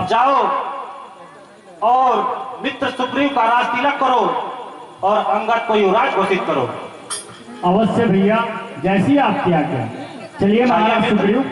अब जाओ और मित्र सुग्रीव का राज तिलक करो और अंगद को युवराज घोषित करो। अवश्य भैया, जैसी आपकी आज्ञा। चलिए महाराज सुग्रीव।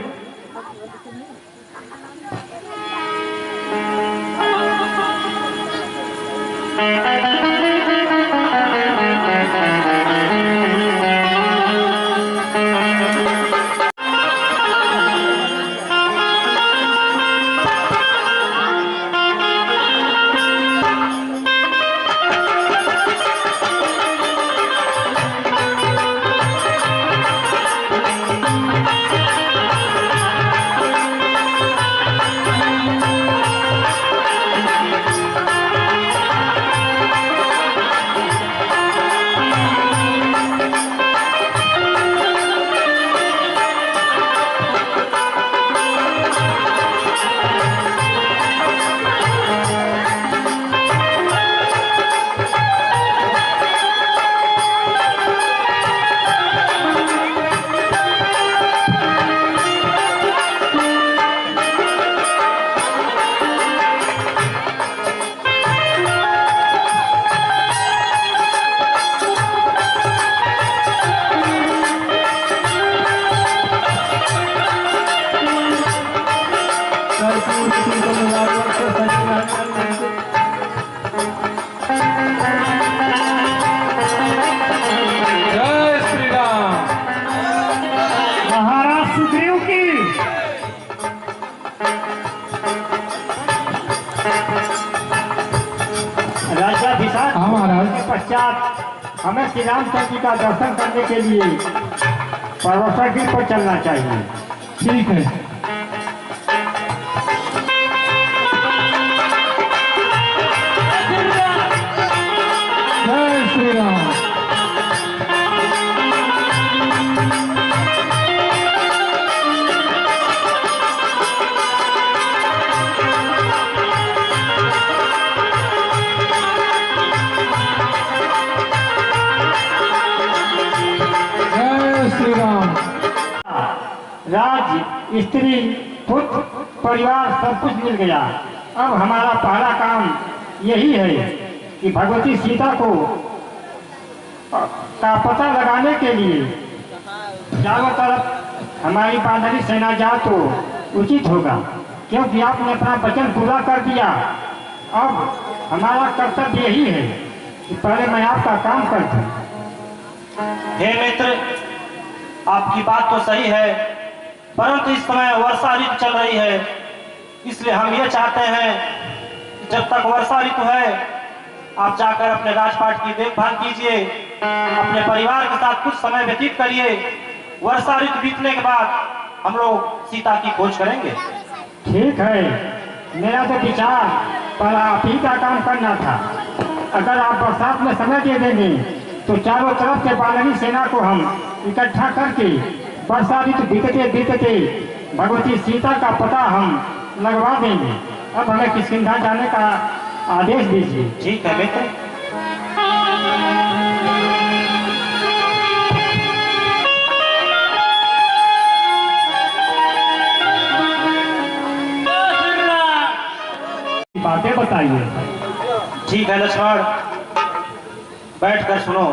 पश्चात हमें श्री रामचंद्र जी का दर्शन करने के लिए पर्वतगिरी पर चलना चाहिए। ठीक है। जय श्री राम। राज, स्त्री, पुत्र, परिवार सब कुछ मिल गया। अब हमारा पहला काम यही है कि भगवती सीता को का पता लगाने के लिए चारों तरफ हमारी बानरी सेना जाए तो उचित होगा, क्योंकि आपने अपना वचन पूरा कर दिया। अब हमारा कर्तव्य यही है कि पहले मैं आपका काम कर दूं। हे मित्र, आपकी बात तो सही है, परंतु इस समय वर्षा ऋतु चल रही है, इसलिए हम ये चाहते हैं कि जब तक वर्षा ऋतु है आप जाकर अपने राजपाट की देखभाल कीजिए, अपने परिवार के साथ कुछ समय व्यतीत करिए। वर्षा ऋतु बीतने के बाद हम लोग सीता की खोज करेंगे। ठीक है, मेरा तो विचार पर आप ही का काम करना था। अगर आप बरसात में समय दे देंगे तो चारों तरफ से बानरी सेना को हम इकट्ठा करके वर्षा ऋतु बीतते बीतते भगवती सीता का पता हम लगवा देंगे। अब हमें किष्किंधा जाने का आदेश दीजिए। ठीक है मित्र। बातें बताइए। ठीक है लक्ष्मण, बैठकर सुनो।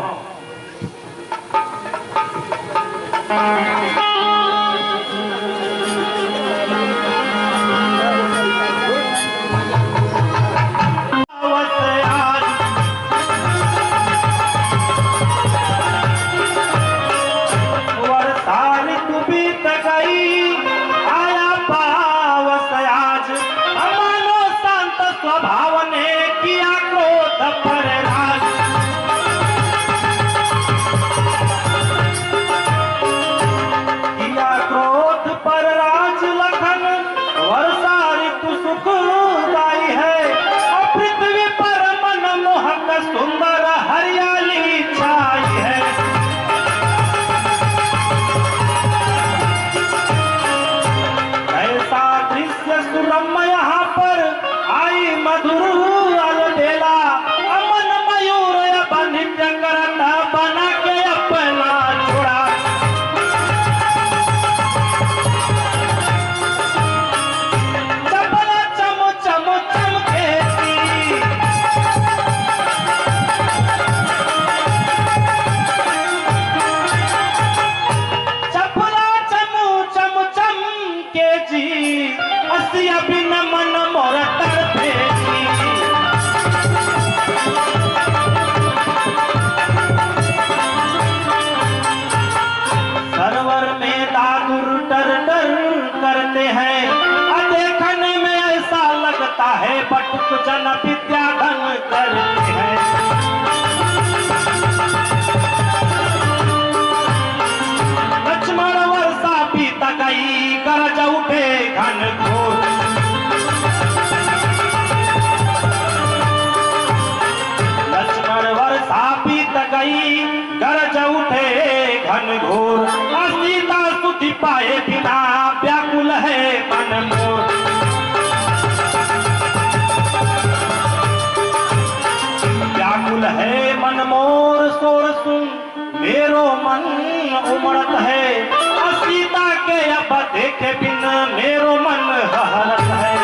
आता है बटुक जन विद्या धन करते हैं। लक्ष्मण वर्षा बीत गई गरज उठे घन घोर। लक्ष्मण वर्षा बीत गई गरज उठे घन घोर। सीता स्तुति पाए बिना व्याकुल है मन मोर। व्याकुल है मन मोर शोर सुन मेरो मन उमड़त है। सीता के अब देखे बिन मेरो मन हरत है।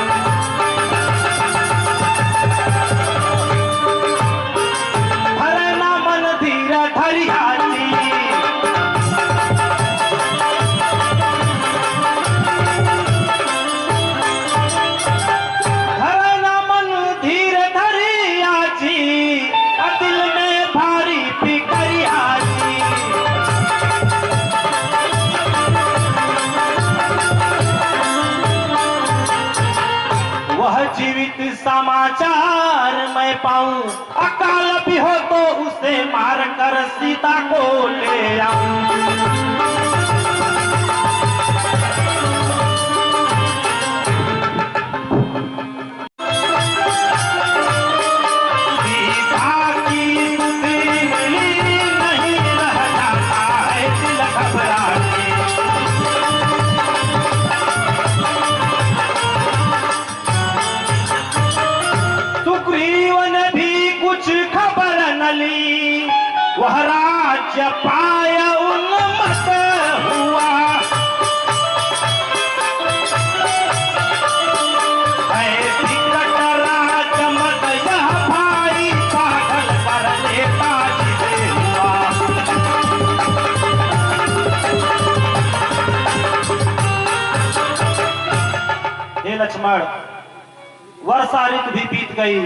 हरे ना मन धीर धरियाची। हरे ना मन धीर धरियाची दिल में भारी फिकरियाची। वह जीवित समाचार मैं पाऊं अकाल भी हो तो उसे मार कर सीता को ले आऊं। वह राज्य पाय उन्मत्त हुआ। विकट राज्य मत यह भाई पागल कर लेता जिसे हुआ। हे लक्ष्मण, वर्षा ऋतु भी बीत गई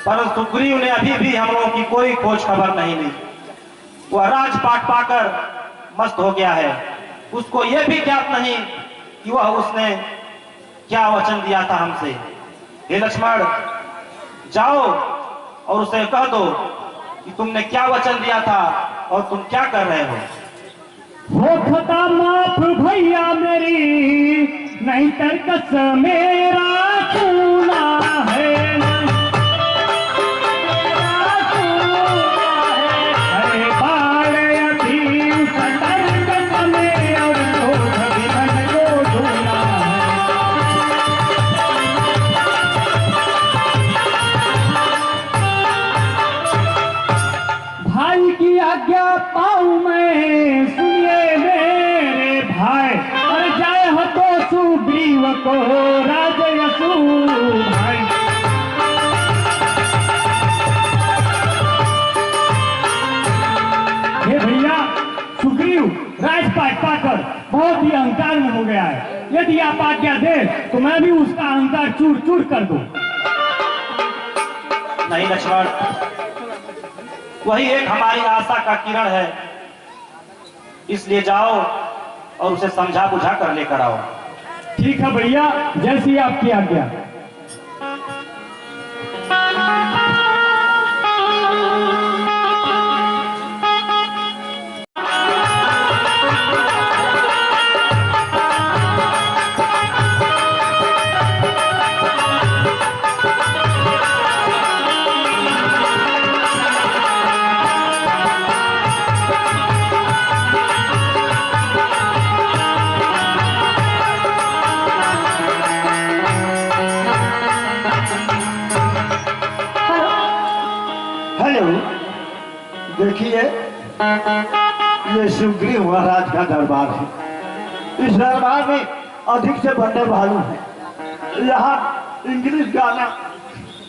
परंतु सुग्रीव ने अभी भी हम लोगों की कोई खोज खबर नहीं ली। वह राजपाट पाकर मस्त हो गया है। उसको यह भी ज्ञात नहीं कि वह उसने क्या वचन दिया था हमसे। हे लक्ष्मण, जाओ और उसे कह दो कि तुमने क्या वचन दिया था और तुम क्या कर रहे हो। खता माफ भैया मेरी नहीं तरकस मेरा चूना है। आज्ञा पाऊं मैं सुनिए मेरे भाई। और जाए हो तो सुग्रीव को राजयसु भाई। हे भैया, सुग्रीव राजपाट पाकर बहुत ही अहंकार में हो गया है। यदि आप आज्ञा दे तो मैं भी उसका अहंकार चूर चूर कर दूं। नहीं लक्ष्मण, वही एक हमारी आशा का किरण है, इसलिए जाओ और उसे समझा बुझा कर लेकर आओ। ठीक है भैया, जैसी आपकी आज्ञा। देखिए, ये सुग्रीव महाराज का दरबार है। इस दरबार में अधिक से बंदे भालू हैं। यहाँ इंग्लिश गाना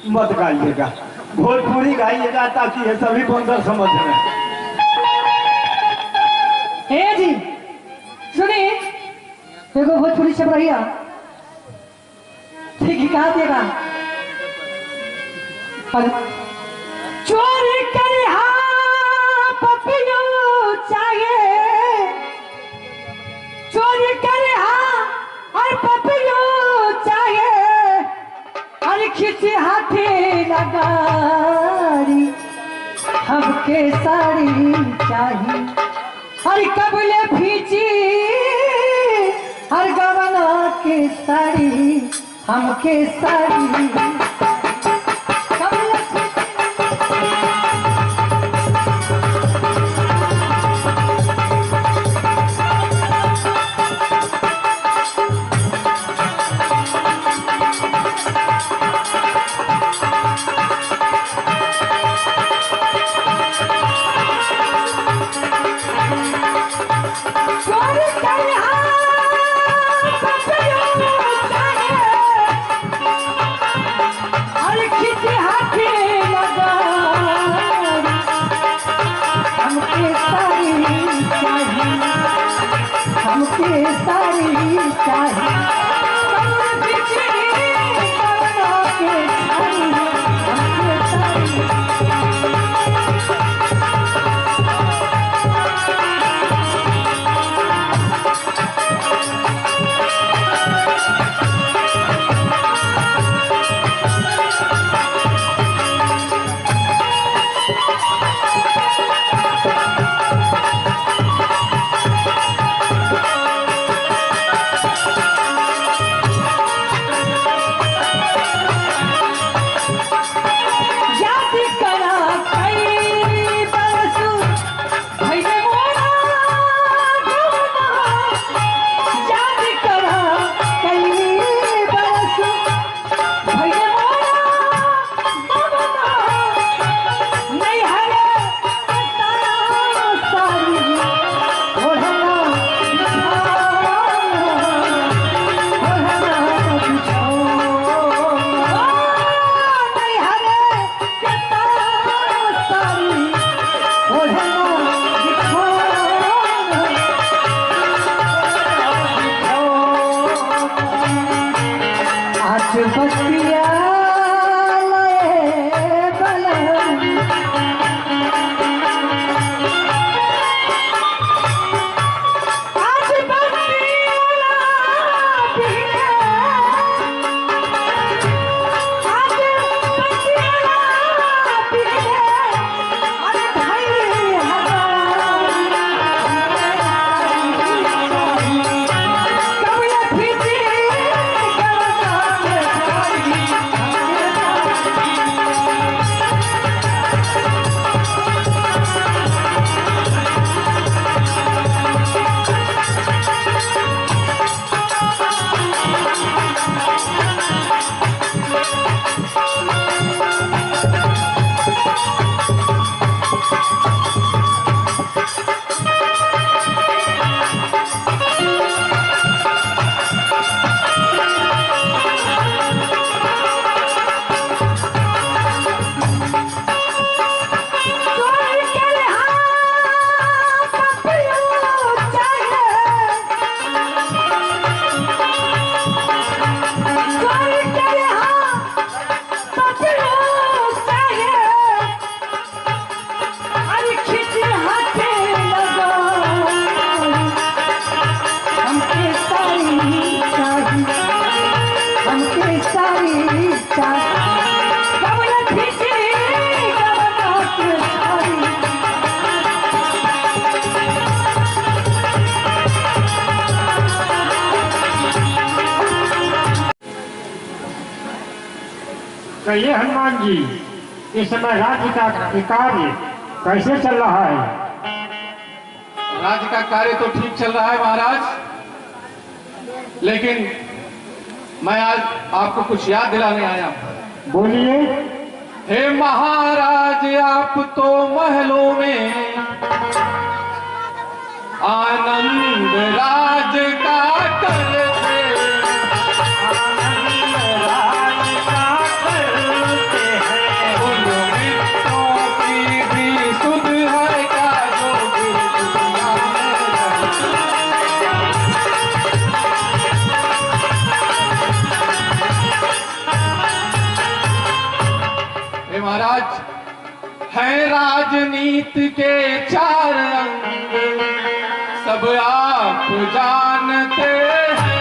मत गाइएगा, भोजपुरी गाइएगा ताकि ये सभी बंदर समझ लें। हे जी सुनिए, देखो भोजपुरी सब रहिया ठीक ही कहा देगा। चोरी करे पपियो चाहिए, चोरी करे और पपियो चाहिए। हमके साड़ी चाहिए। हर कबले फीची हर गवना के साड़ी हमके साड़ी कबले कहिए हनुमान जी, इस समय राज्य का कार्य कैसे चल रहा है? राज्य का कार्य तो ठीक चल रहा है महाराज, लेकिन मैं आज आपको कुछ याद दिलाने आया। बोलिए। हे महाराज, आप तो महलों में आनंद राज का करते, महाराज है राजनीति के चार अंग, सब आप जानते हैं,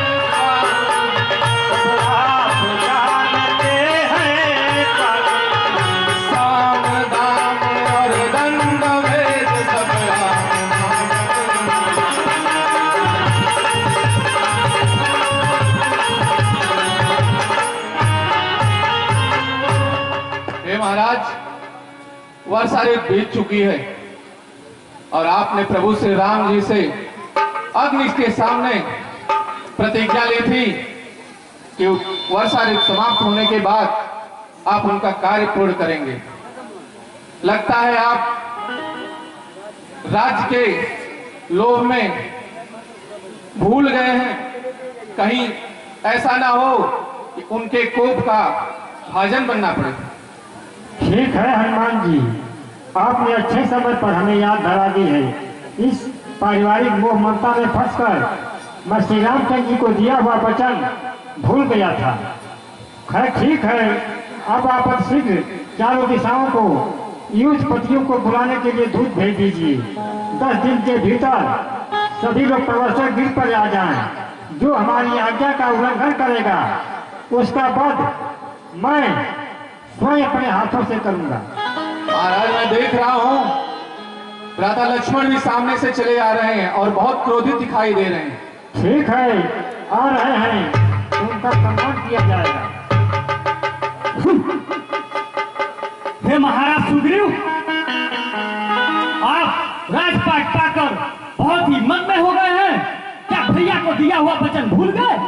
आप जानते हैं, साम दाम और दंड वर्षा ऋतु बीत चुकी है और आपने प्रभु श्री राम जी से अग्नि के सामने प्रतिज्ञा ली थी कि वर्षा ऋतु समाप्त होने के बाद आप उनका कार्य पूर्ण करेंगे। लगता है आप राज्य के लोभ में भूल गए हैं। कहीं ऐसा ना हो कि उनके कोप का भाजन बनना पड़े। ठीक है हनुमान जी, आपने अच्छे समय पर हमें याद दिला दी है। इस पारिवारिक मोह ममता में फंसकर मैं श्री रामचंद्र जी को दिया हुआ वचन भूल गया था। खैर ठीक है, अब आप शीघ्र चारों दिशाओं को युद्ध पतियों को बुलाने के लिए दूत भेज दीजिए। 10 दिन के भीतर सभी लोग प्रवर्तक गिर पर आ जाएं। जो हमारी आज्ञा का उल्लंघन करेगा उसका वध मैं स्वयं अपने हाथों से करूंगा। महाराज मैं देख रहा हूं भ्राता लक्ष्मण भी सामने से चले आ रहे हैं और बहुत क्रोधित दिखाई दे रहे हैं। ठीक है, आ रहे हैं तो उनका सम्मान किया जाएगा। हे महाराज सुग्रीव, आप राजपाट पाकर बहुत ही मन में हो गए हैं। क्या भैया को दिया हुआ वचन भूल गए?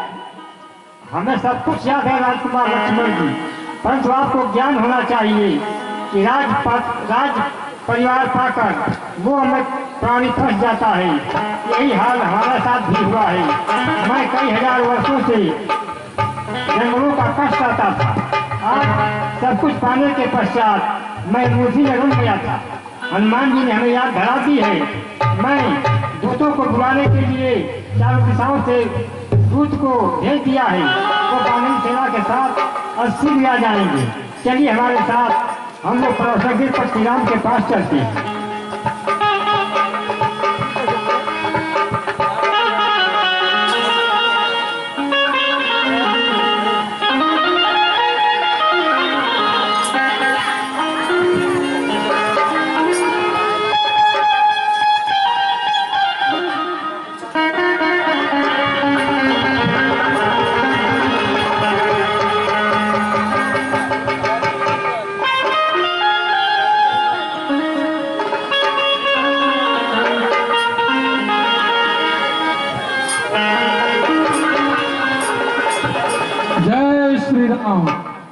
हमें सब कुछ याद है राजकुमार लक्ष्मण जी, परंतु आपको ज्ञान होना चाहिए कि राज परिवार पाकर वो हमें प्राणी फंस जाता है। यही हाल हमारे साथ भी हुआ है। मैं कई हजार वर्षों से जंगलों का कष्ट आता था। आज सब कुछ पाने के पश्चात मैं मूर्ति में रम गया था। हनुमान जी ने हमें याद दिला दी है। मैं दूतों को बुलाने के लिए चारों दिशाओं से दूत को भेज दिया है। वो बानर सेना के साथ 80 भी आ जाएंगे। चलिए हमारे साथ, हम लोग प्रवर्तक पर श्री राम के पास चलते हैं।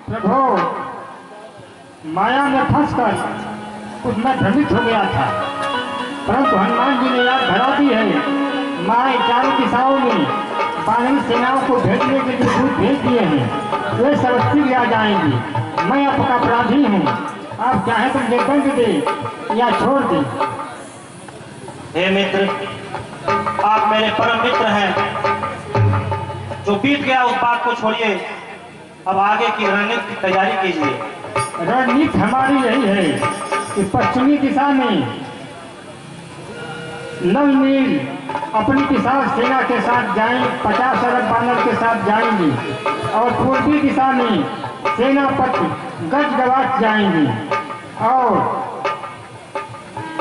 प्रभु, माया में फंसकर कुछ मैं भ्रमित हो गया था, परंतु हनुमान जी ने याद दिला दी है। माए चारों दिशाओं में बानर सेनाओं को भेजने के लिए दूत भेज दिए हैं। वे सब शीघ्र आ जाएंगे। मैं आपका अपराधी हूँ, आप चाहे तो मुझे दंड दे या छोड़ दे। हे मित्र, आप मेरे परम मित्र हैं। जो बीत गया उस बात को छोड़िए, अब आगे की रणनीति की तैयारी कीजिए। रणनीति हमारी यही है कि पश्चिमी दिशा में नल नील अपनी विशाल सेना के साथ जाएं, 50 अरब बानर के साथ जाएंगे और पूर्वी दिशा में सेनापति गजगवाच जाएंगे और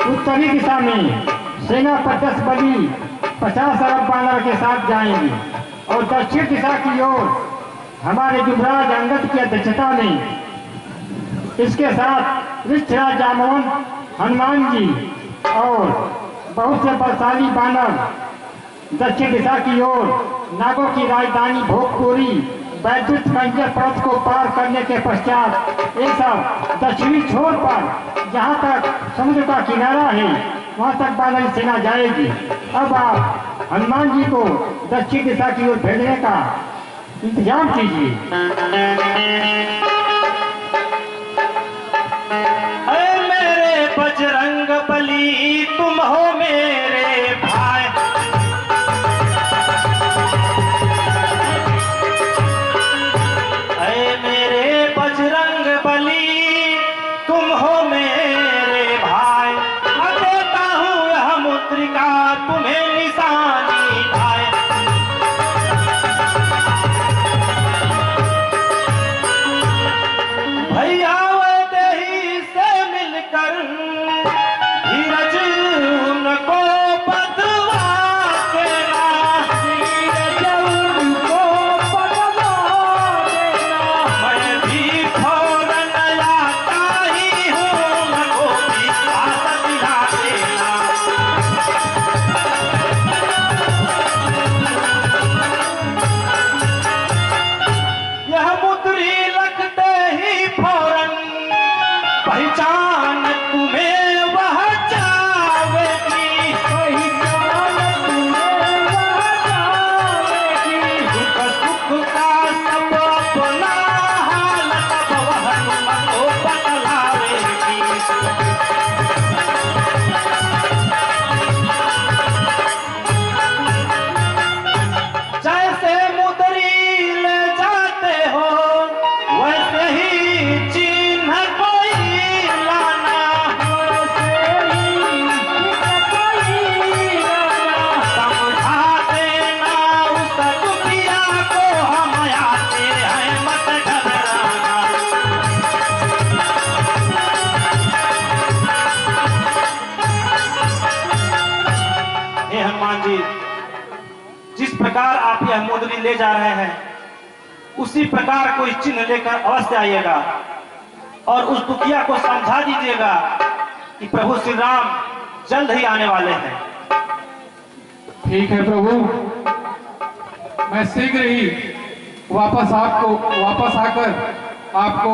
उत्तरी दिशा में सेनापति बलि 50 अरब बानर के साथ जाएंगे और दक्षिण दिशा की ओर हमारे युवराज अंगद की अध्यक्षता में इसके साथ ऋषराज जामवंत, हनुमान जी और बहुत से बलशाली बानर दक्षिण दिशा की ओर नागों की राजधानी भोगपुरी वैद्युत कंजर पर्वत को पार करने के पश्चात ये सब दक्षिणी छोर पर जहाँ तक समुद्र का किनारा है वहाँ तक बानर सेना जाएगी। अब आप हनुमान जी को दक्षिण दिशा की ओर भेजने का इंतजाम कीजिए। मेरे बजरंग बली तुम हो मेरे भाई, मेरे बजरंग बली तुम हो मेरे भाई। देता हूँ यह मुद्रिका तुम्हें निशानी भाई। हनुमान जी, जिस प्रकार आप यह मुंदरी ले जा रहे हैं उसी प्रकार कोई चिन्ह लेकर अवश्य आइएगा और उस दुखिया को समझा दीजिएगा कि प्रभु श्री राम जल्द ही आने वाले हैं। ठीक है प्रभु, मैं शीघ्र ही वापस आकर आपको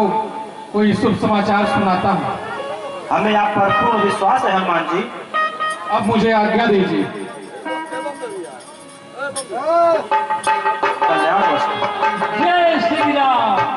कोई शुभ समाचार सुनाता हूँ। हमें आप पर पूर्ण विश्वास है हनुमान जी। अब मुझे आज्ञा दीजिए। कल्याण वस्तु। जय श्री राम।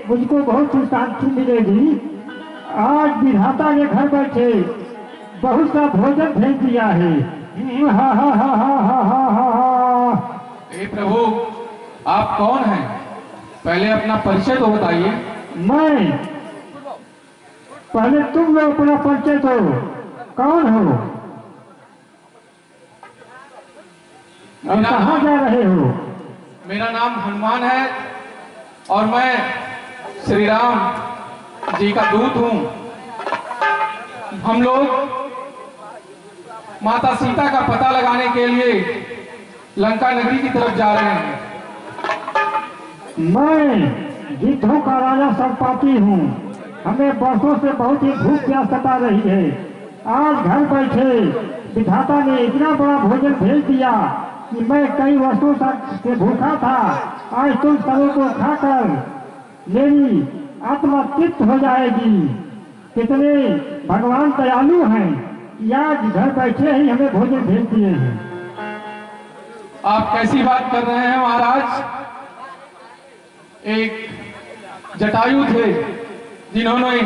मुझको बहुत सी शांति मिलेगी। आज विधाता के घर बैठे बहुत सा भोजन भेज दिया है। हा हा हा हा हा हा हा। हे प्रभु, आप कौन हैं? पहले अपना परिचय तो बताइए। मैं पहले तुम लोग अपना परिचय दो, कौन हो और कहाँ जा रहे हो? मेरा नाम हनुमान है और मैं श्री राम जी का दूत हूँ। हम लोग माता सीता का पता लगाने के लिए लंका नगरी की तरफ जा रहे हैं। मैं गिद्धों का राजा संपाति हूँ। हमें वर्षों से बहुत ही भूख प्यास सता रही है। आज घर बैठे विधाता ने इतना बड़ा भोजन भेज दिया कि मैं कई वर्षों से भूखा था। आज तुम सबों को खाकर मेरी आत्मा तृप्त हो जाएगी। कितने भगवान दयालु हैं, आज घर बैठे ही हमें भोजन भेज दिए हैं। आप कैसी बात कर रहे हैं महाराज? एक जटायु थे जिन्होंने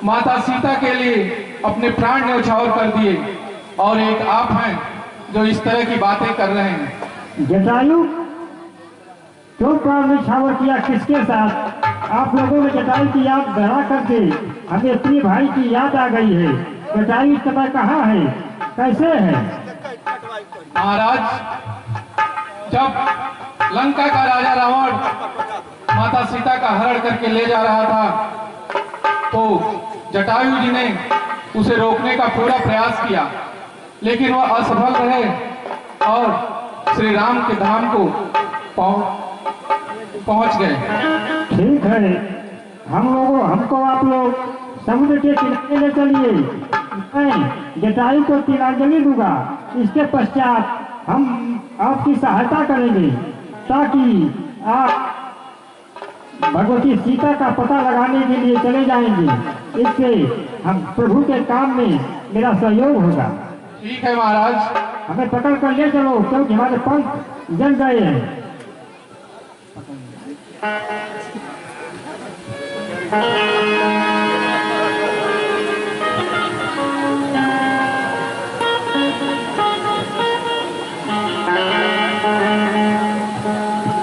माता सीता के लिए अपने प्राण न्यौछावर कर दिए, और एक आप हैं जो इस तरह की बातें कर रहे हैं। जटायु क्यों प्राण न्यौछावर किया? किसके साथ? आप लोगों ने जटायु की याद धरा करके हमें अपने भाई की याद आ गई है। जटायु इस समय कहाँ है, कैसे है? महाराज, जब लंका का राजा रावण माता सीता का हरण करके ले जा रहा था तो जटायु जी ने उसे रोकने का पूरा प्रयास किया, लेकिन वह असफल रहे और श्री राम के धाम को पहुंच गए। ठीक है, हमको आप लोग समुद्र के किनारे ले चलिए। मैं जटायु को तिलांजलि दूंगा। इसके पश्चात हम आपकी सहायता करेंगे ताकि आप भगवती सीता का पता लगाने के लिए चले जाएंगे। इससे हम प्रभु के काम में मेरा सहयोग होगा। ठीक है महाराज। हमें पकड़ कर ले चलो, क्योंकि हमारे पंख जल गए हैं।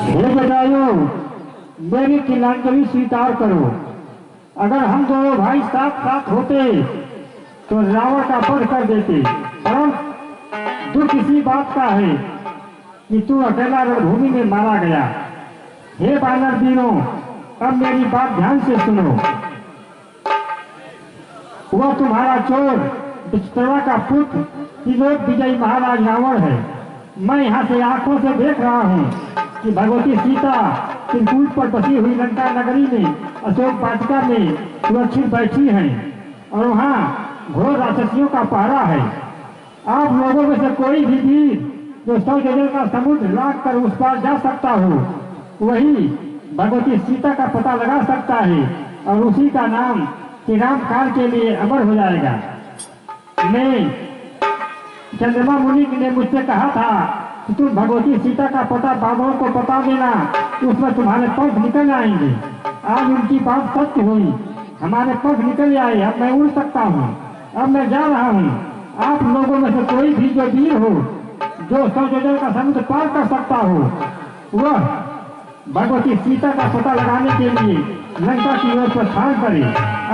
हे जटायु, मेरी तिलांजलि स्वीकार करो। अगर हम दोनों भाई साथ साथ होते तो रावण का वध कर देते, परंतु दुख इसी बात का है कि तू अकेला रणभूमि में मारा गया। हे बानर वीरों, अब मेरी बात ध्यान से सुनो। वह तुम्हारा चोर विचित्रवा का पुत्र त्रिलोक विजयी महाराज रावण है। मैं यहाँ से आंखों से देख रहा हूँ कि भगवती सीता त्रिकूट पर बसी हुई लंका नगरी में अशोक वाटिका में सुरक्षित बैठी हैं और वहाँ घोर राक्षसियों का पहरा है। आप लोगों में से कोई भी वीर जो 100 योजन का समुद्र लांघ कर उस पार जा सकता हो, वही भगवती सीता का पता लगा सकता है और उसी का नाम श्री राम काल के लिए अमर हो जाएगा। मैं चंद्रमा मुनि ने मुझसे कहा था कि तुम भगवती सीता का पता बाबाओं को बता देना, उसमें तुम्हारे पंख निकल आएंगे। आज उनकी बात सत्य हुई, हमारे पंख निकल आए, अब मैं उड़ सकता हूँ। अब मैं जा रहा हूँ। आप लोगों में से कोई भी जो वीर हो, जो 100 योजन का समुद्र पार कर सकता हो, वह भगवती सीता का पता लगाने के लिए लंका की ओर प्रस्थान करे।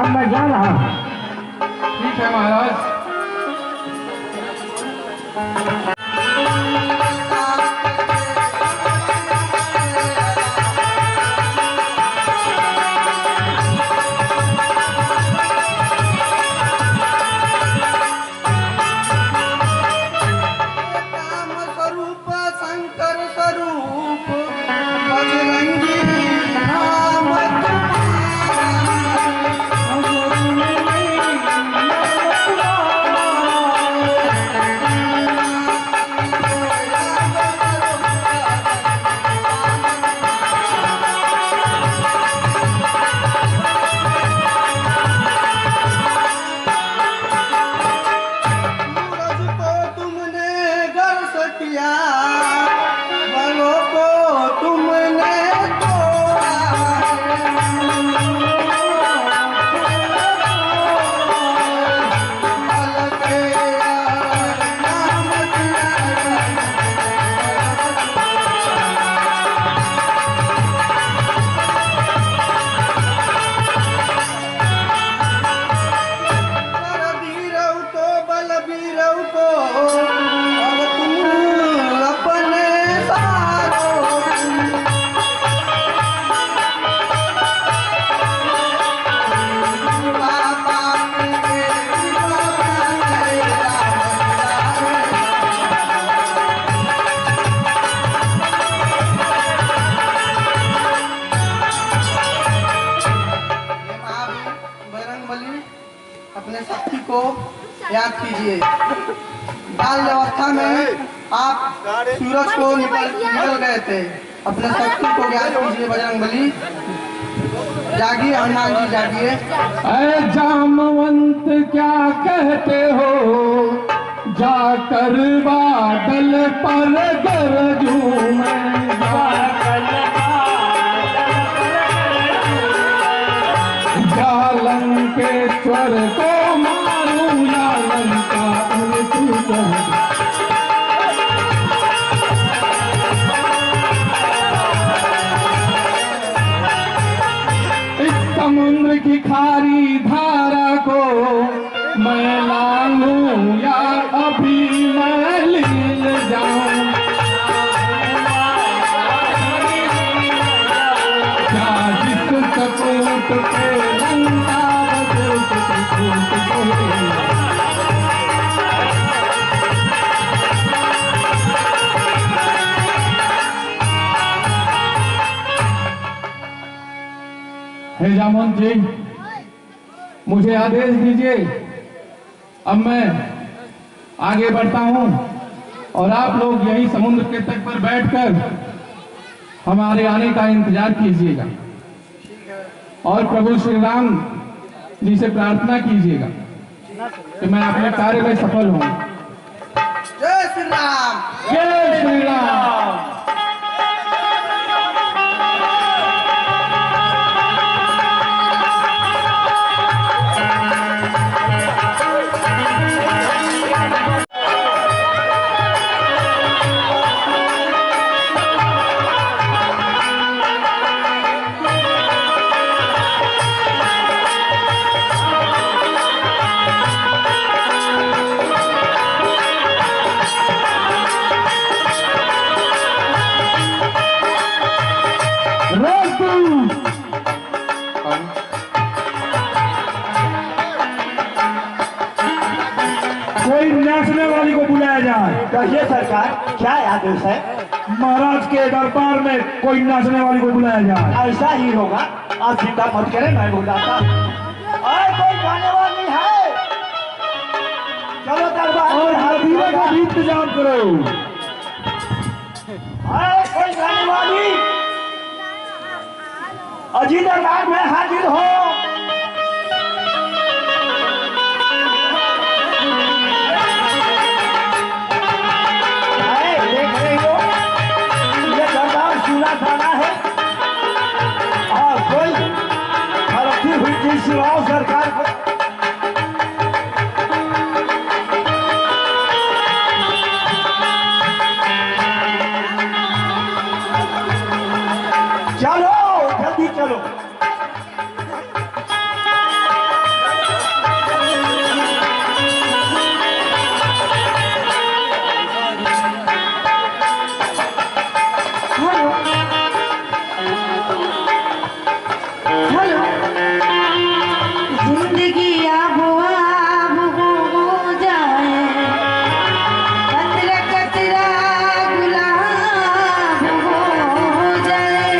अब मैं जा रहा हूँ। ठीक है महाराज। अपने साथी को याद कीजिए। बाल अवस्था में आप सूरज को निकल गए थे। अपने साथी को याद कीजिए बजरंगबली। जागिए हनुमान जी, जागिए। अरे जामवंत क्या कहते हो, जाकर बादल पर गरजूं मैं, लंकेश्वर को मारूं या लंका इस समुद्र की खारी धारा को मैं लाऊं या अभी मैं लील जाऊं, क्या जिस सपूत पे लंका हे जामवंत जी, मुझे आदेश दीजिए। अब मैं आगे बढ़ता हूं और आप लोग यही समुद्र के तट पर बैठकर हमारे आने का इंतजार कीजिएगा और प्रभु श्री राम जी से प्रार्थना कीजिएगा कि मैं अपने कार्य में सफल हूं। जय श्री राम, जय श्री राम। कोई नाचने वाली को बुलाया जाए। कहिए सरकार, क्या आदेश है? महाराज के दरबार में कोई नाचने वाली को बुलाया जाए। ऐसा ही होगा, आप चिंता मत करें, मैं बुलाता हूं। कोई गाने वाली है? चलो दरबार और में हबीबा का भी इंतजाम करो। आए कोई गाने वाली अजी दरबार में हाजिर हो। आए देख रही हो ये दरबार चूल्हा थाना है और कोई तरक्की हुई थी सिवाओ सरकार को। चलो जल्दी चलो। हेलो हेलो जिंदगी आब हो जाए कतरा कतरा गुलाब हो जाए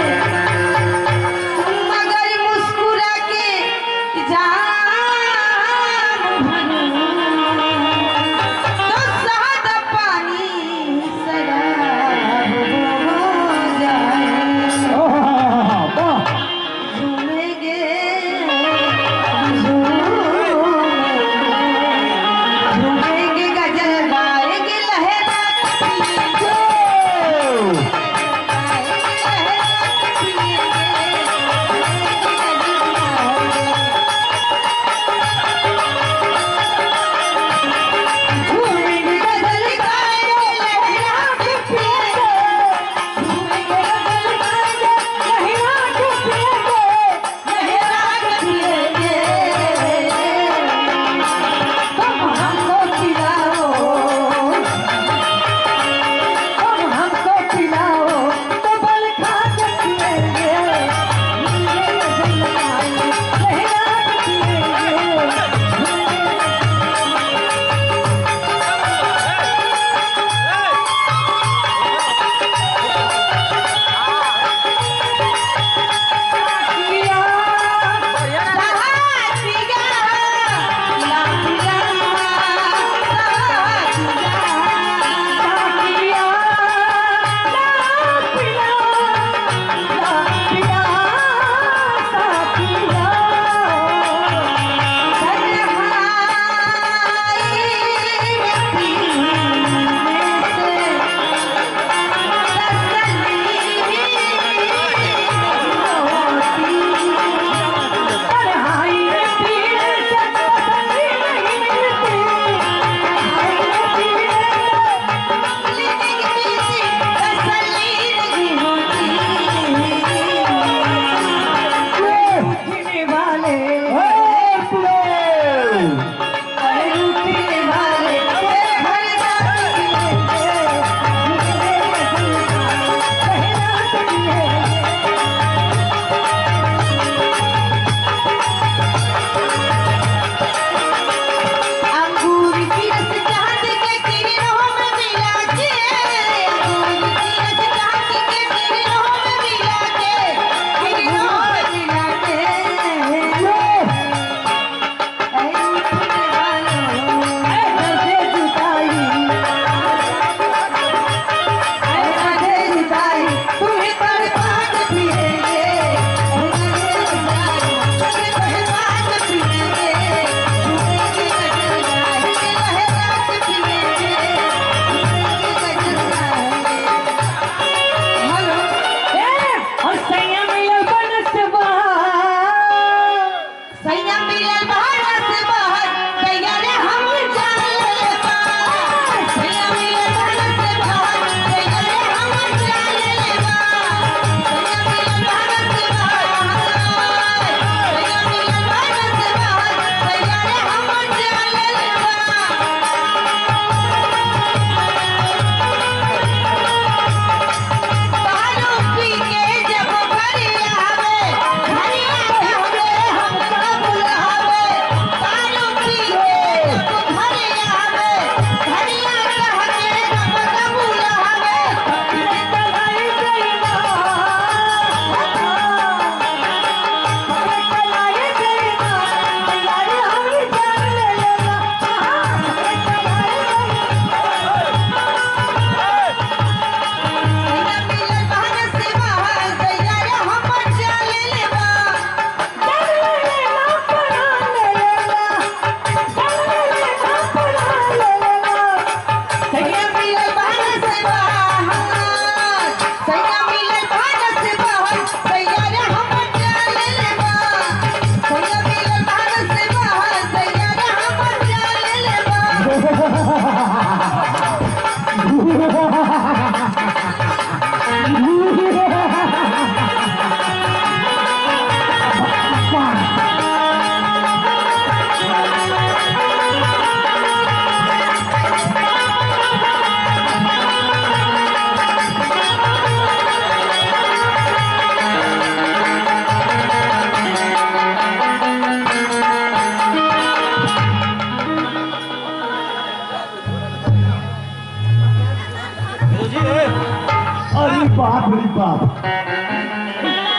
बाप रे बाप,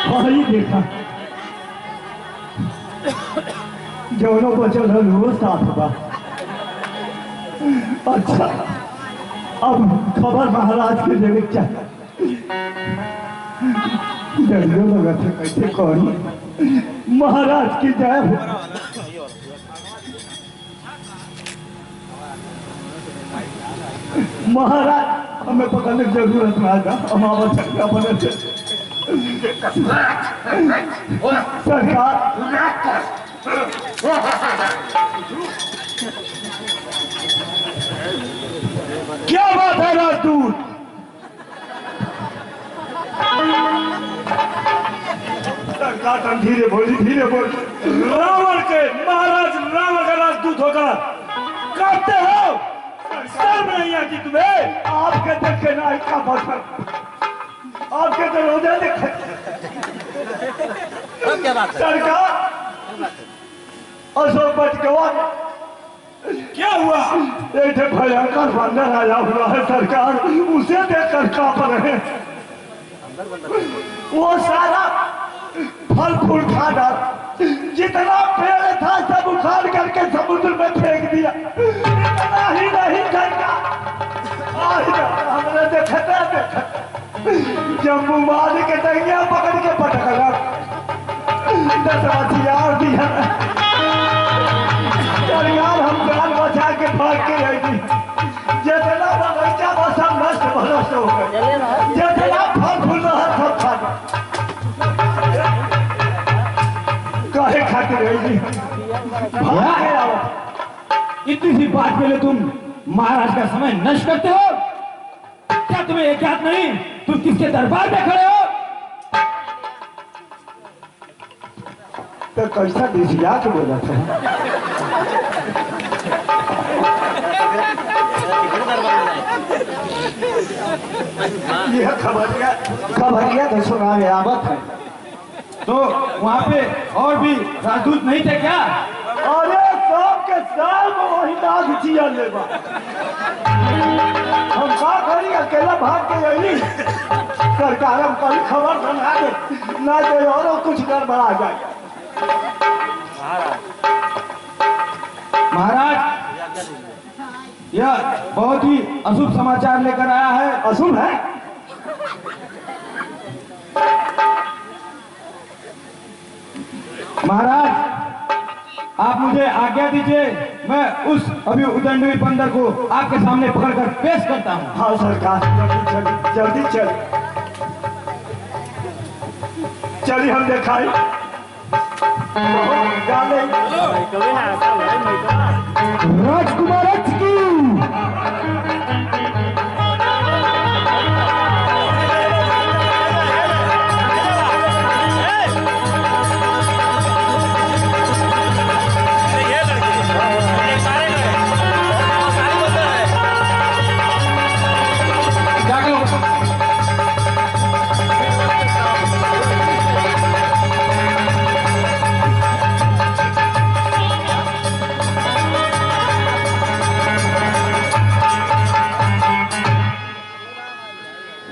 वही देखा दोनों बचल है वो साथ बा। अच्छा अब खबर महाराज के देवे चाहिए। डरियो लगा था कैसे कौन महाराज की जय हो। महाराज हमें पकड़ने की जरूरत ना था, हम आवश्यकता बने थे। सरकार क्या बात है राजदूत? सरकार तुम धीरे बोली, धीरे बोली। रावण के महाराज रावण का राजदूत होकर काटते हो, शर्म नहीं आती तुम्हें? आपके देखे ना का बचन, आपके तो रोजा देखे। सरकार अशोक बचगवा क्या हुआ? एक भयंकर बंदर आया हुआ है सरकार, उसे देखकर कांप रहे हैं। वो सारा फल फूल खा डाला, जितना पेड़ था सब उखाड़ करके समुद्र में फेंक दिया। इतना ही नहीं करता, हमने देखते जम्मू माली के टंगिया पकड़ के पटकला, 10 हथियार दिया। सरकार हम जान बचा के भाग के रही, जितना बगीचा वो सब नष्ट भ्रष्ट हो गए, जितना फल फूल रहा सब खा गया। काहे खाते रही? इतनी सी बात के लिए तुम महाराज का समय नष्ट करते हो? क्या तुम्हें एक याद नहीं तुम किसके दरबार में खड़े हो? तो कैसा दिसिया के बोला था? यह खबरिया तो सुना में आवत है। तो वहाँ पे और भी राजदूत नहीं थे क्या? अरे सब के सब वही नाग जिया लेबा। हम का करी, अकेला भाग के यही सरकार हम कभी खबर बना दे ना दे और कुछ गड़बड़ा जाए। महाराज यह बहुत ही अशुभ समाचार लेकर आया है। अशुभ है? महाराज आप मुझे आज्ञा दीजिए, मैं उस अभी उदंडवी बंदर को आपके सामने पकड़कर पेश करता हूँ। हाँ सरकार, जल्दी चल चलिए हम दिखाई राजकुमार की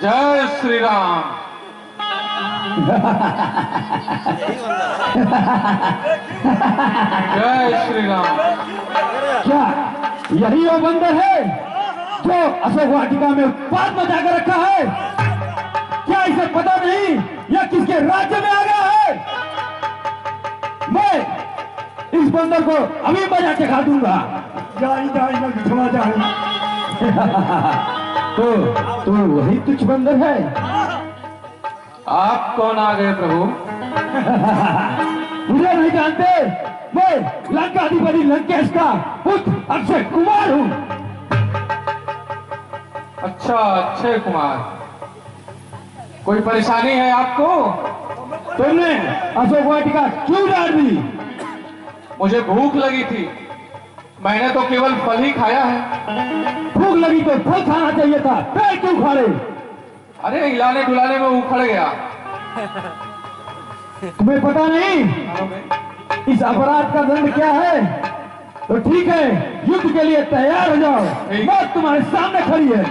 जय श्री राम। जय श्री राम। क्या यही वो बंदर है जो अशोक वाटिका में उत्पात मचा कर रखा है? क्या इसे पता नहीं यह किसके राज्य में आ गया है? मैं इस बंदर को अभी बजा के खा दूंगा। तो वही तुच्छ बंदर है? आप कौन आ गए प्रभु? मुझे नहीं जानते, मैं लंकाधिपति लंकेश का पुत्र अक्षय कुमार हूँ। अच्छा अक्षय कुमार, कोई परेशानी है आपको? तुमने अशोक वाटिका क्यों डाल दी? मुझे भूख लगी थी, मैंने तो केवल फल ही खाया है। भूख लगी तो फल खाना चाहिए था, पेड़ क्यों खा रहे? अरे हिलाने डुलाने में उखड़ गया। तुम्हें पता नहीं इस अपराध का दंड क्या है? तो ठीक है, युद्ध के लिए तैयार हो जाओ, मौत तुम्हारे सामने खड़ी है।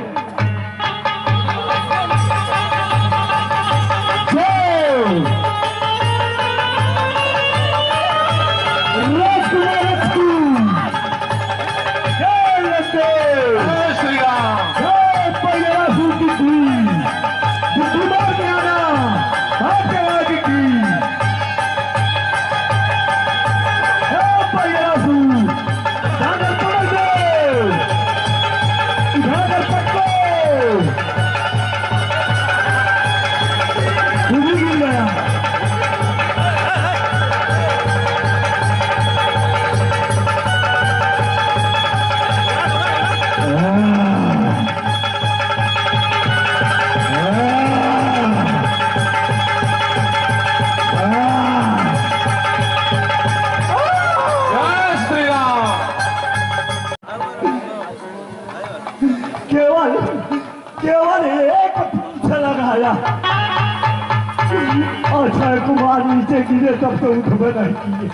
अक्षय कुमार नीचे गिरे तब तो उठबे नहीं किए।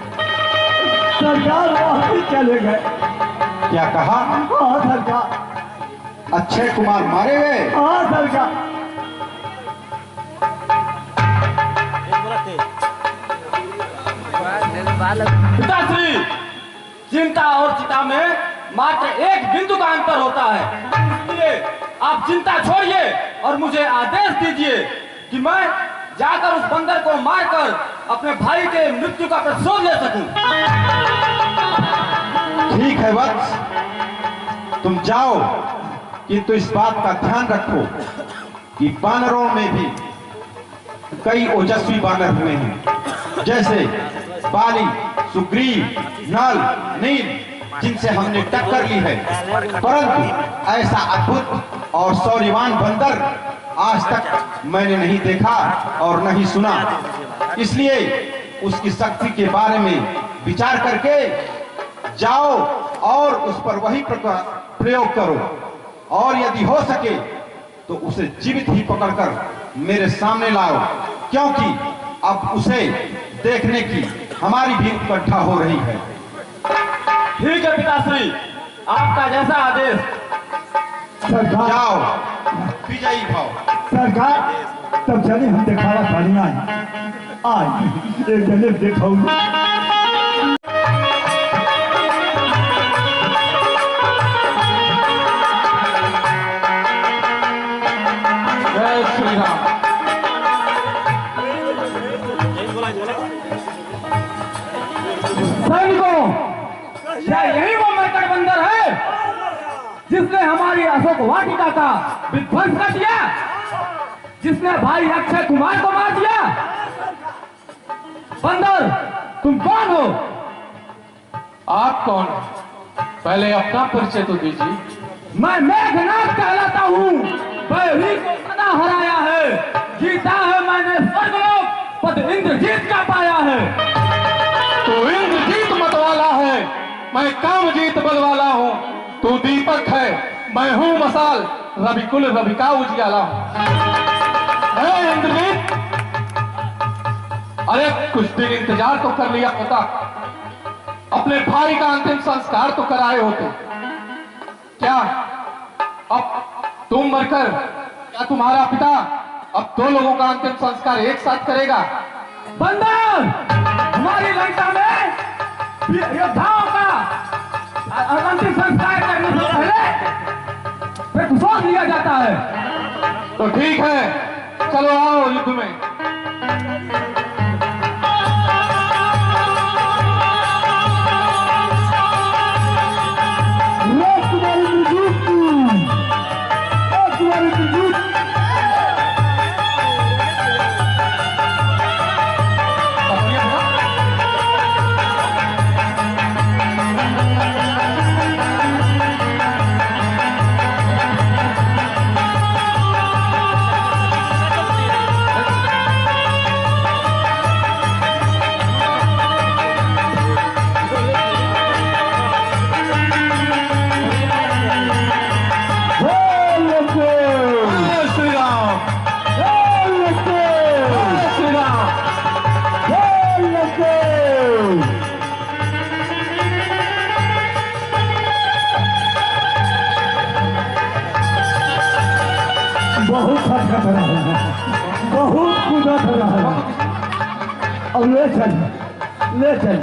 सरकार वहां भी चले गए। क्या कहा? हाँ सरकार। अक्षय कुमार मारे गए? हाँ सरकार। पिताश्री, चिंता और चिता में मात्र एक बिंदु का अंतर होता है, इसलिए आप चिंता छोड़िए और मुझे आदेश दीजिए कि मैं जाकर उस बंदर को मारकर अपने भाई के मृत्यु का प्रतिशोध ले सकूं। ठीक है वत्स, तुम जाओ, किंतु इस बात का ध्यान रखो कि बानरों में भी कई ओजस्वी बानर हुए हैं, जैसे बाली, सुग्रीव, नल, नील, जिनसे हमने टक्कर ली है, परंतु ऐसा अद्भुत और शौर्यवान बंदर आज तक मैंने नहीं देखा और नहीं सुना। इसलिए उसकी शक्ति के बारे में विचार करके जाओ और उस पर वही प्रयोग करो, और यदि हो सके तो उसे जीवित ही पकड़कर मेरे सामने लाओ, क्योंकि अब उसे देखने की हमारी भी इकट्ठा हो रही है। ठीक है पिताश्री, आपका जैसा आदेश। सरकार। जाओ, विजयी भाव। सरकार, तब चले हम दिखावा बढ़िया है। आज एक जने देखो। जय श्री राम। सैनिकों, क्या यही वो मरकट बंदर है जिसने हमारी अशोक वाटिका का विध्वंस कर दिया, जिसने भाई अक्षय कुमार को मार दिया? बंदर, तुम कौन हो? आप कौन? पहले अपना परिचय तो दीजिए। मैं मेघनाथ कहलाता हूँ। बैरी को सदा हराया है, जीता है मैंने स्वर्गलोक, पद इंद्रजीत का पाया है। तू इंद्रजीत मत वाला है, मैं कामजीत बल वाला हूँ। तू दीपक है, मैं हूँ मसाल, रविकुल रवि का उजियाला हूँ। इंद्रजीत, अरे कुछ दिन इंतजार तो कर लिया होता, अपने भाई का अंतिम संस्कार तो कराए होते। क्या अब तुम मरकर क्या तुम्हारा पिता अब दो लोगों का अंतिम संस्कार एक साथ करेगा? बंदर, हमारी लंका में योद्धाओं का अंतिम संस्कार करने से पहले प्रतिशोध लिया जाता है। तो ठीक है, चलो आओ युद्ध में। बहुत खटखट रहा है, बहुत कूदत रहा है। अब ले चल, ले चल,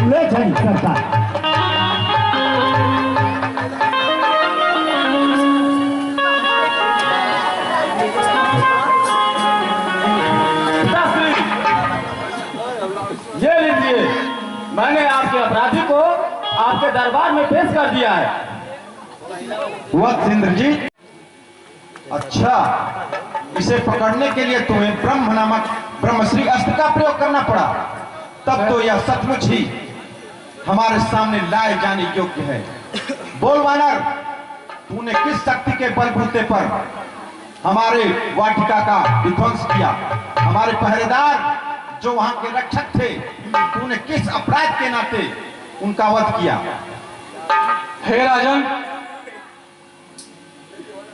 ले चल सरकार। ये लीजिए, मैंने आपके अपराधी को आपके दरबार में पेश कर दिया है। वत्स इंद्रजीत, अच्छा, इसे पकड़ने के लिए तुम्हें ब्रह्म नामक ब्रह्मश्री अस्त्र का प्रयोग करना पड़ा, तब तो यह सचमुच ही हमारे सामने लाए जाने योग्य है। बोल वानर, तूने किस शक्ति के बलबूते पर हमारे वाटिका का विध्वंस किया? हमारे पहरेदार जो वहां के रक्षक थे, तूने किस अपराध के नाते उनका वध किया? हे राजन,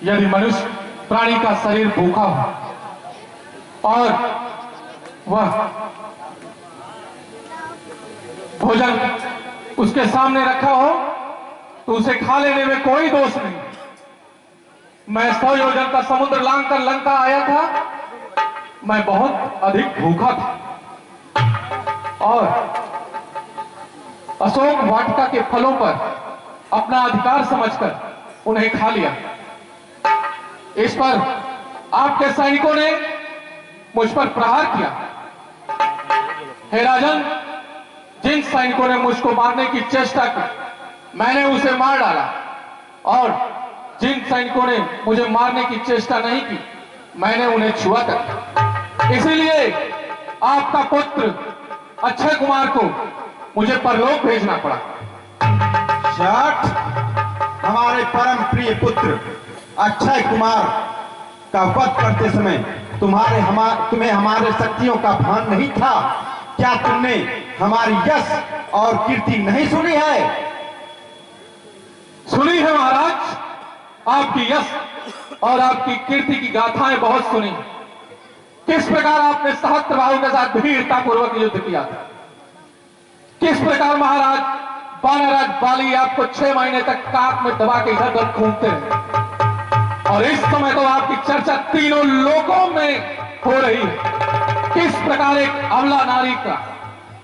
यदि मनुष्य प्राणी का शरीर भूखा हो और वह भोजन उसके सामने रखा हो तो उसे खा लेने में कोई दोष नहीं। मैं 100 योजन का समुद्र लांग कर लंका आया था, मैं बहुत अधिक भूखा था और अशोक वाटिका के फलों पर अपना अधिकार समझकर उन्हें खा लिया। इस पर आपके सैनिकों ने मुझ पर प्रहार किया। हे राजन, जिन सैनिकों ने मुझको मारने की चेष्टा की मैंने उसे मार डाला और जिन सैनिकों ने मुझे मारने की चेष्टा नहीं की मैंने उन्हें छुआ तक। इसीलिए आपका पुत्र अक्षय कुमार को मुझे परलोक भेजना पड़ा। शट! हमारे परम प्रिय पुत्र अक्षय कुमार का वध करते समय तुम्हें हमारे शक्तियों का भान नहीं था? क्या तुमने हमारी यश और कीर्ति नहीं सुनी है? सुनी है महाराज, आपकी यश और आपकी कीर्ति की गाथाएं बहुत सुनी। किस प्रकार आपने सहस्त्रबाहु के साथ वीरता पूर्वक युद्ध किया था, किस प्रकार महाराज वानराज बाली आपको 6 महीने तक काट में दबा के इधर उधर घूमते रहे और इस समय तो आपकी चर्चा तीनों लोकों में हो रही है। किस प्रकार एक अबला नारी का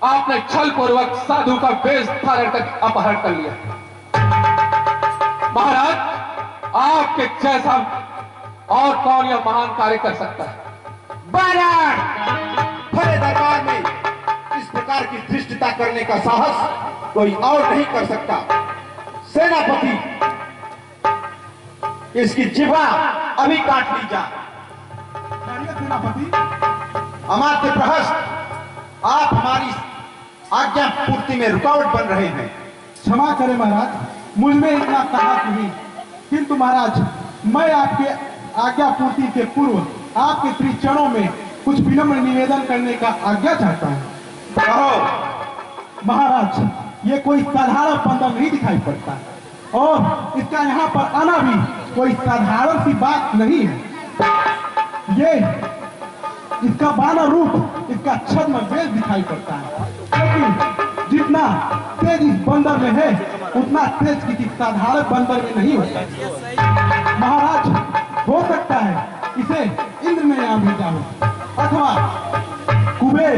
आपने छल पूर्वक साधु का वेश धारण कर अपहरण कर लिया। महाराज, आपके जैसा और कौन यह महान कार्य कर सकता है? बड़े दरबार में इस प्रकार की धृष्टता करने का साहस कोई और नहीं कर सकता। सेनापति, इसकी जिह्वा अभी काट ली जा। सेनापति, अमात्य प्रहस्त, आप हमारी आज्ञा पूर्ति में रुकावट बन रहे हैं। क्षमा करें महाराज, मुझ में इतना साहस नहीं, किंतु महाराज मैं आपके आज्ञा पूर्ति के पूर्व आपके श्री चरणों में कुछ विनम्र निवेदन करने का आज्ञा चाहता हूँ। कहो। महाराज, ये कोई साधारण बंदर नहीं दिखाई पड़ता और इसका यहाँ पर आना भी कोई साधारण सी बात नहीं है। ये इसका बानर रूप, इसका छद्म वेश दिखाई पड़ता है, लेकिन जितना तेज इस बंदर में है उतना तेज किसी साधारण बंदर में नहीं होता। महाराज, हो सकता है इसे इंद्र ने यहाँ भेजा हो अथवा कुबेर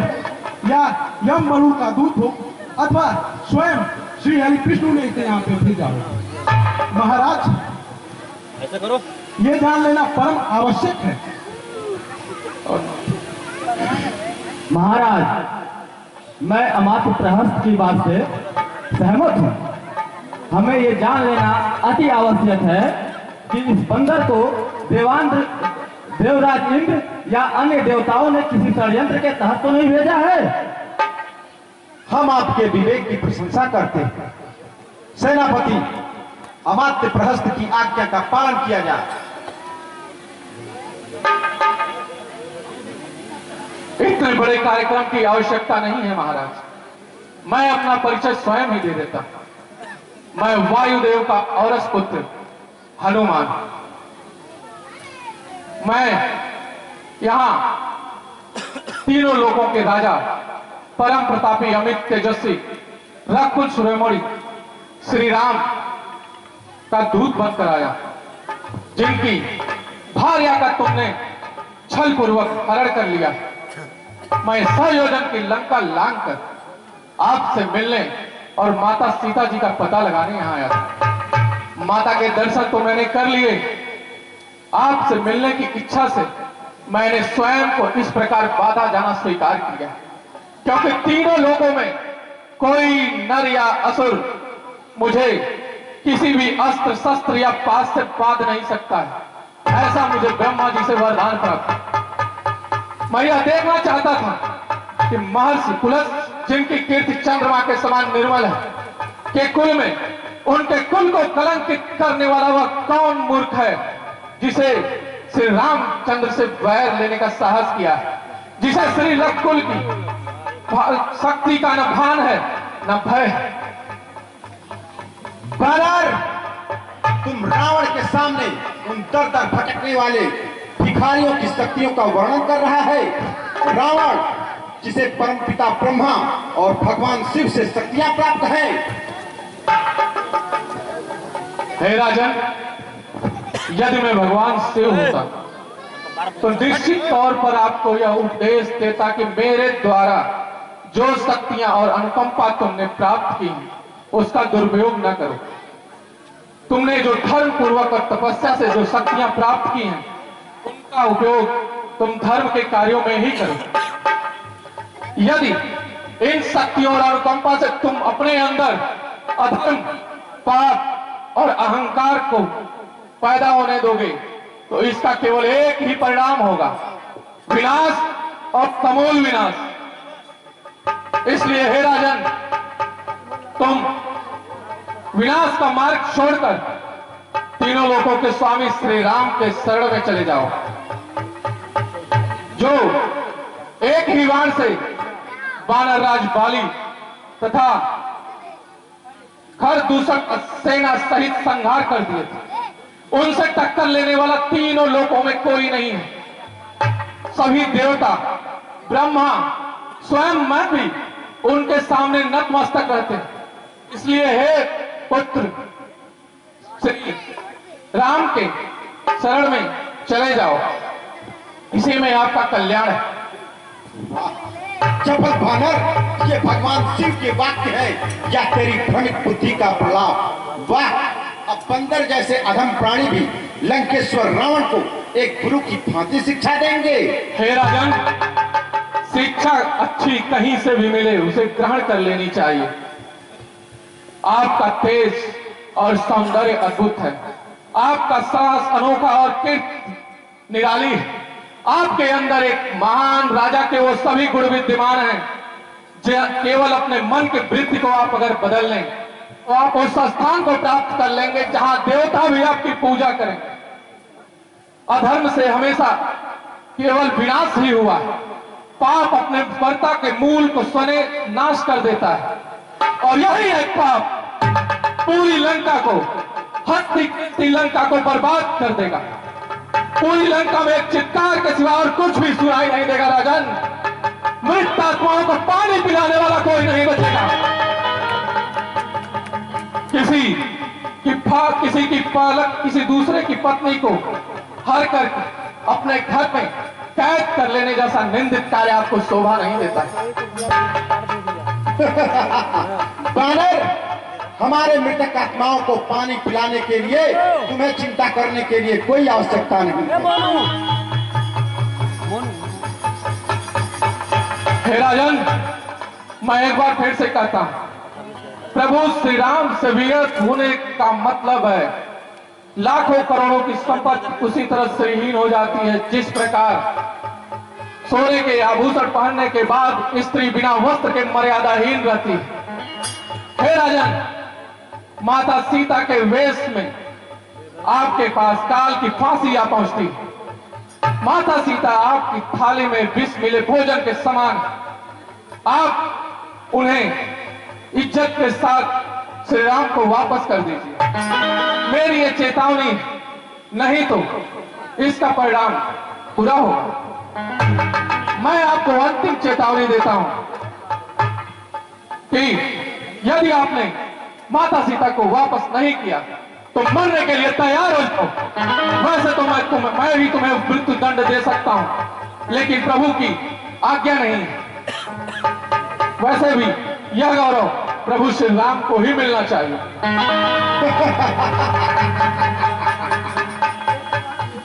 या यम मरु का दूत हो अथवा स्वयं श्री हरि कृष्ण ने इसे यहाँ पे भेजा हो। महाराज, ऐसा करो, ये जान लेना परम आवश्यक है। महाराज, मैं अमात्य प्रहस्त की बात से सहमत हूँ। हमें ये जान लेना अति आवश्यक है कि इस बंदर को देवराज इंद्र या अन्य देवताओं ने किसी षड्यंत्र के तहत तो नहीं भेजा है। हम आपके विवेक की प्रशंसा करते हैं। सेनापति, अमात्य प्रहस्त की आज्ञा का पालन किया जाए। इतने बड़े कार्यक्रम की आवश्यकता नहीं है महाराज, मैं अपना परिचय स्वयं ही दे देता। मैं वायुदेव का औरस पुत्र हनुमान। मैं यहां तीनों लोगों के राजा परम प्रतापी अमित तेजस्वी रघुकुल शिरोमणि श्री राम का दूत बनकर आया, जिनकी भार्या का तुमने छल पूर्वक हरण कर लिया। मैं 100 योजन की लंका लांग कर आपसे मिलने और माता सीता जी का पता लगाने यहाँ आया था। माता के दर्शन तो मैंने कर लिए, आपसे मिलने की इच्छा से मैंने स्वयं को इस प्रकार बाधा जाना स्वीकार किया, क्योंकि तीनों लोगों में कोई नर या असुर मुझे किसी भी अस्त्र शस्त्र या पास से बांध नहीं सकता है। ऐसा मुझे ब्रह्मा जी से वरदान प्राप्त। मैं यह देखना चाहता था कि महर्षि पुलस, जिनकी कीर्ति चंद्रमा के समान निर्मल है, के कुल में उनके कुल को कलंकित करने वाला वह कौन मूर्ख है जिसे श्री रामचंद्र से वैर लेने का साहस किया है, जिसे श्री रघुकुल की शक्ति का न भान है न भय। बानर, तुम रावण के सामने उन दर दर भटकने वाले भिखारियों की शक्तियों का वर्णन कर रहा है। रावण जिसे परमपिता ब्रह्मा और भगवान शिव से शक्तियां प्राप्त हैं। हे राजन, यदि मैं भगवान शिव होता तो निश्चित तौर पर आपको यह उपदेश देता कि मेरे द्वारा जो शक्तियां और अनुकंपा तुमने प्राप्त की उसका दुरुपयोग न करो। तुमने जो धर्म पूर्वक और तपस्या से जो शक्तियां प्राप्त की हैं उनका उपयोग तुम धर्म के कार्यों में ही करो। यदि इन शक्तियों और अनुकंपा से तुम अपने अंदर अधर्म, पाप और अहंकार को पैदा होने दोगे तो इसका केवल एक ही परिणाम होगा, विनाश और समूल विनाश। इसलिए हे राजन, तुम विनाश का मार्ग छोड़कर तीनों लोकों के स्वामी श्री राम के शरण में चले जाओ, जो एक ही बाण से वानर राज बाली तथा खर दूषण सेना सहित संहार कर दिए थे। उनसे टक्कर लेने वाला तीनों लोकों में कोई नहीं है। सभी देवता, ब्रह्मा, स्वयं मैं भी उनके सामने नतमस्तक रहते हैं। इसलिए हे पुत्र श्री राम के शरण में चले जाओ, इसी में आपका कल्याण है। चपल बानर, ये भगवान शिव के वाक्य है या तेरी भ्रमित बुद्धि का प्रलाप? वाह, अब बंदर जैसे अधम प्राणी भी लंकेश्वर रावण को एक गुरु की भांति शिक्षा देंगे। हे राजन, शिक्षा अच्छी कहीं से भी मिले उसे ग्रहण कर लेनी चाहिए। आपका तेज और सौंदर्य अद्भुत है, आपका साहस अनोखा और कीर्ति निराली है। आपके अंदर एक महान राजा के वो सभी गुण विद्यमान हैं। केवल अपने मन के वृत्ति को आप अगर बदल लें तो आप उस स्थान को प्राप्त कर लेंगे जहां देवता भी आपकी पूजा करेंगे। अधर्म से हमेशा केवल विनाश ही हुआ है। पाप अपने वर्ता के मूल को स्वयं नाश कर देता है और यही एक पाप पूरी लंका को, हस्ती लंका को बर्बाद कर देगा। पूरी लंका में एक चित्कार के सिवा और कुछ भी सुनाई नहीं देगा। राजन, मृत आत्माओं को पानी पिलाने वाला कोई नहीं बचेगा। किसी की पालक किसी दूसरे की पत्नी को हर कर अपने घर में कैद कर लेने जैसा निंदित कार्य आपको शोभा नहीं देता। बानर, हमारे मृतक आत्माओं को पानी पिलाने के लिए तुम्हें चिंता करने के लिए कोई आवश्यकता नहीं। हे राजन, मैं एक बार फिर से कहता हूं, प्रभु श्री राम से विरत होने का मतलब है लाखों करोड़ों की संपत्ति उसी तरह से हीन हो जाती है जिस प्रकार सोने के आभूषण पहनने के बाद स्त्री बिना वस्त्र के मर्यादाहीन रहती है। हे राजन, माता सीता के वेश में आपके पास काल की फांसी आ पहुंचती। माता सीता आपकी थाली में विष मिले भोजन के समान, आप उन्हें इज्जत के साथ श्री राम को वापस कर दीजिए। मेरी ये चेतावनी, नहीं तो इसका परिणाम बुरा होगा। मैं आपको अंतिम चेतावनी देता हूं कि यदि आपने माता सीता को वापस नहीं किया तो मरने के लिए तैयार हो जाओ। वैसे तो मैं भी तुम्हें मृत्यु दंड दे सकता हूं, लेकिन प्रभु की आज्ञा नहीं। वैसे भी यह गौरव प्रभु श्री राम को ही मिलना चाहिए।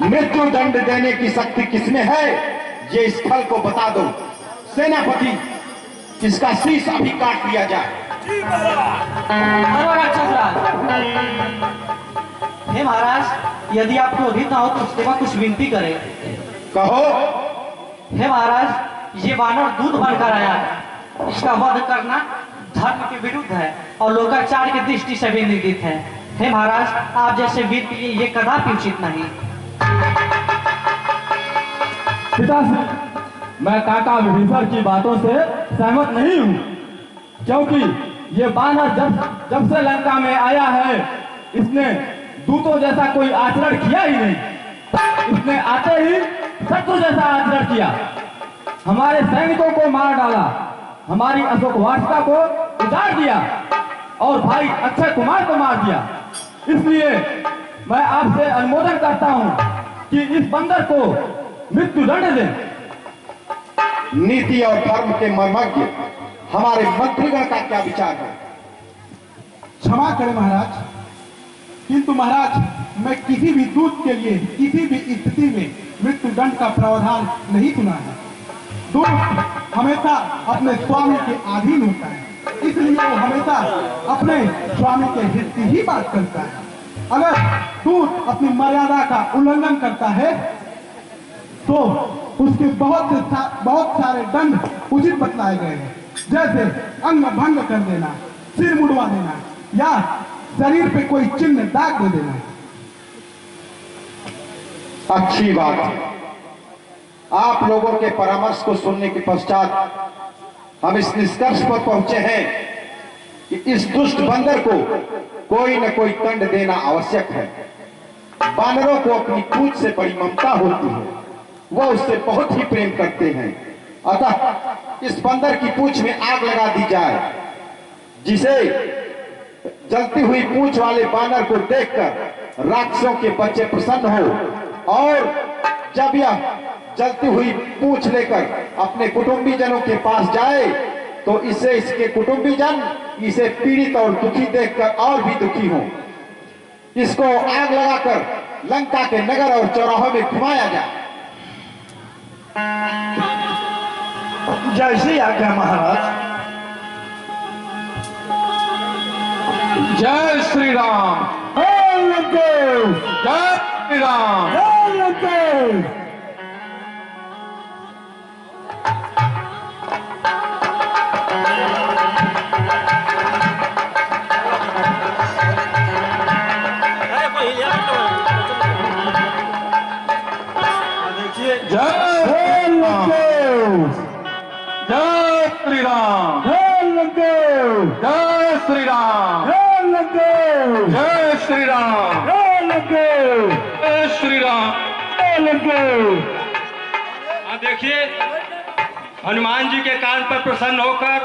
मृत्यु दंड देने की शक्ति किसमें है, ये इस फल को बता दो। सेनापति, इसका शीश अभी काट दिया जाए। हे महाराज, यदि आप क्रोधित ना हो तो उसके बाद कुछ विनती करें। कहो। हे महाराज, ये वानर दूध बनकर आया है, इसका वध करना धर्म के विरुद्ध है और लोकाचार की दृष्टि से भी निंदित है। हे महाराज, आप जैसे वीर ये कदापि उचित नहीं। पिताश्री, मैं काका विभीषण की बातों से सहमत नहीं हूँ, क्योंकि ये बानर जब से लंका में आया है इसने दूतों जैसा कोई आचरण किया ही नहीं। इसने आते ही शत्रु जैसा आचरण किया, हमारे सैनिकों को मार डाला, हमारी अशोक वाटिका को उजाड़ दिया और भाई अक्षय कुमार को मार दिया। इसलिए मैं आपसे अनुमोदन करता हूं कि इस बंदर को मृत्युदंड दें। नीति और धर्म के मर्मज्ञ हमारे मंत्रीगण का क्या विचार है? क्षमा करें महाराज, किंतु महाराज मैं किसी भी दूत के लिए किसी भी स्थिति में मृत्युदंड का प्रावधान नहीं सुना है। दूत हमेशा अपने स्वामी के अधीन होता है, इसलिए वो हमेशा अपने स्वामी के हित की ही बात करता है। अगर दूत अपनी मर्यादा का उल्लंघन करता है तो उसके बहुत सारे दंड उचित बतलाए गए हैं, जैसे अंग भंग कर देना, सिर मुड़वा देना या शरीर पे कोई चिन्ह दाग दे देना। अच्छी बात है। आप लोगों के परामर्श को सुनने के पश्चात हम इस निष्कर्ष पर पहुंचे हैं कि इस दुष्ट बंदर को कोई न कोई दंड देना आवश्यक है। बानरों को अपनी पूंछ से बड़ी ममता होती है, वह उससे बहुत ही प्रेम करते हैं। अतः इस बंदर की पूंछ में आग लगा दी जाए, जिसे जलती हुई पूंछ वाले बानर को देखकर राक्षसों के बच्चे प्रसन्न हो और जब यह जलती हुई पूंछ लेकर अपने कुटुंबी जनों के पास जाए तो इससे इसके कुटुंबी जन इसे पीड़ित और दुखी देखकर और भी दुखी हो। इसको आग लगाकर लंका के नगर और चौराहों में घुमाया जाए। जैसी आज्ञा महाराज। जय श्री राम। जय श्री राम। देखिए जय श्री राम। जय श्री राम। जय श्री राम। जय श्री राम। जय श्री राम। देखिए हनुमान जी के कान पर प्रसन्न होकर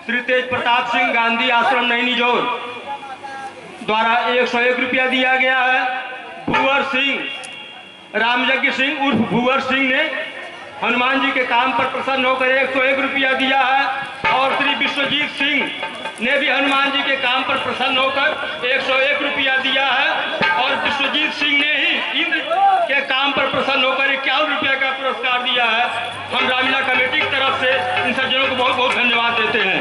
श्री तेज प्रताप सिंह गांधी आश्रम नैनीजोर द्वारा 101 रुपया दिया गया है। भूवर सिंह रामयज्ञ सिंह उर्फ भूवर सिंह ने हनुमान जी के काम पर प्रसन्न होकर 101 रुपया दिया है और श्री विश्वजीत सिंह ने भी हनुमान जी के काम पर प्रसन्न होकर 101 रुपया दिया है और विश्वजीत सिंह ने ही इंद्र के काम पर प्रसन्न होकर 51 रुपया का पुरस्कार दिया है। हम रामीला कमेटी की तरफ से इन सज्जनों को बहुत बहुत धन्यवाद देते हैं।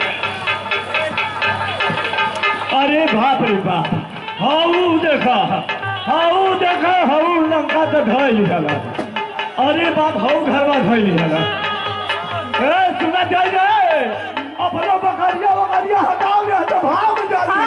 अरे बाप रे बाप, हाउ देखा हाउ लंका तो ढल गया। अरे बाप हाउ घरवा ढल गया। सुना जाए अपना बकरिया हटाओ तो भाग जाती।